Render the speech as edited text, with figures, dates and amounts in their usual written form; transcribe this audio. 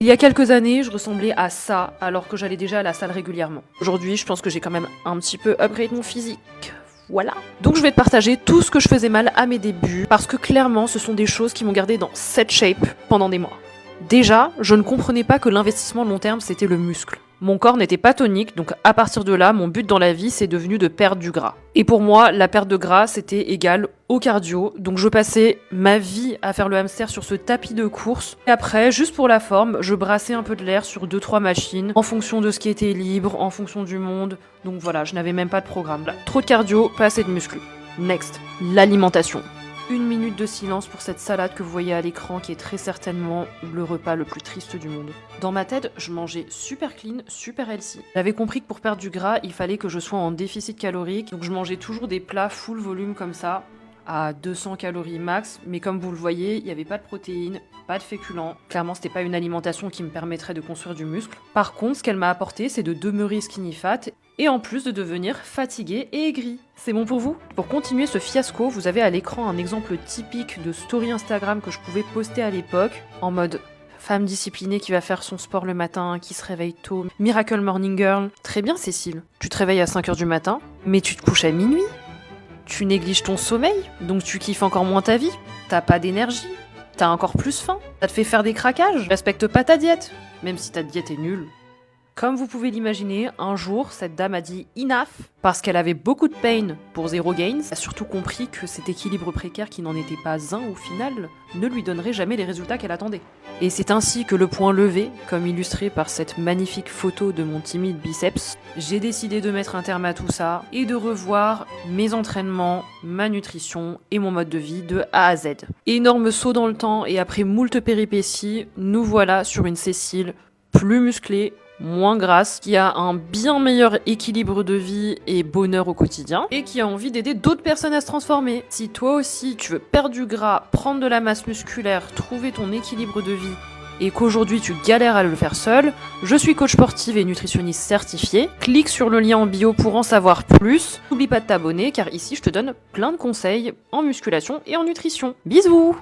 Il y a quelques années, je ressemblais à ça, alors que j'allais déjà à la salle régulièrement. Aujourd'hui, je pense que j'ai quand même un petit peu upgrade mon physique. Voilà. Donc je vais te partager tout ce que je faisais mal à mes débuts, parce que clairement, ce sont des choses qui m'ont gardé dans cette shape pendant des mois. Déjà, je ne comprenais pas que l'investissement long terme, c'était le muscle. Mon corps n'était pas tonique, donc à partir de là, mon but dans la vie, c'est devenu de perdre du gras. Et pour moi, la perte de gras, c'était égal au cardio, donc je passais ma vie à faire le hamster sur ce tapis de course. Et après, juste pour la forme, je brassais un peu de l'air sur 2-3 machines, en fonction de ce qui était libre, en fonction du monde. Donc voilà, je n'avais même pas de programme. Là, trop de cardio, pas assez de muscles. Next, l'alimentation. 1 minute de silence pour cette salade que vous voyez à l'écran qui est très certainement le repas le plus triste du monde. Dans ma tête, je mangeais super clean, super healthy. J'avais compris que pour perdre du gras, il fallait que je sois en déficit calorique, donc je mangeais toujours des plats full volume comme ça, à 200 calories max, mais comme vous le voyez, il n'y avait pas de protéines, pas de féculents. Clairement, c'était pas une alimentation qui me permettrait de construire du muscle. Par contre, ce qu'elle m'a apporté, c'est de demeurer skinny fat, et en plus de devenir fatigué et aigri. C'est bon pour vous? Pour continuer ce fiasco, vous avez à l'écran un exemple typique de story Instagram que je pouvais poster à l'époque, en mode femme disciplinée qui va faire son sport le matin, qui se réveille tôt, Miracle Morning Girl. Très bien Cécile, tu te réveilles à 5h du matin, mais tu te couches à minuit. Tu négliges ton sommeil, donc tu kiffes encore moins ta vie, t'as pas d'énergie, t'as encore plus faim, ça te fait faire des craquages, respecte pas ta diète, même si ta diète est nulle. Comme vous pouvez l'imaginer, un jour, cette dame a dit enough parce qu'elle avait beaucoup de pain pour zéro gains. Elle a surtout compris que cet équilibre précaire qui n'en était pas un au final ne lui donnerait jamais les résultats qu'elle attendait. Et c'est ainsi que le point levé, comme illustré par cette magnifique photo de mon timide biceps, j'ai décidé de mettre un terme à tout ça et de revoir mes entraînements, ma nutrition et mon mode de vie de A à Z. Énorme saut dans le temps et après moult péripéties, nous voilà sur une Cécile plus musclée, moins grasse, qui a un bien meilleur équilibre de vie et bonheur au quotidien, et qui a envie d'aider d'autres personnes à se transformer. Si toi aussi tu veux perdre du gras, prendre de la masse musculaire, trouver ton équilibre de vie, et qu'aujourd'hui tu galères à le faire seul, je suis coach sportive et nutritionniste certifiée. Clique sur le lien en bio pour en savoir plus. N'oublie pas de t'abonner car ici je te donne plein de conseils en musculation et en nutrition. Bisous!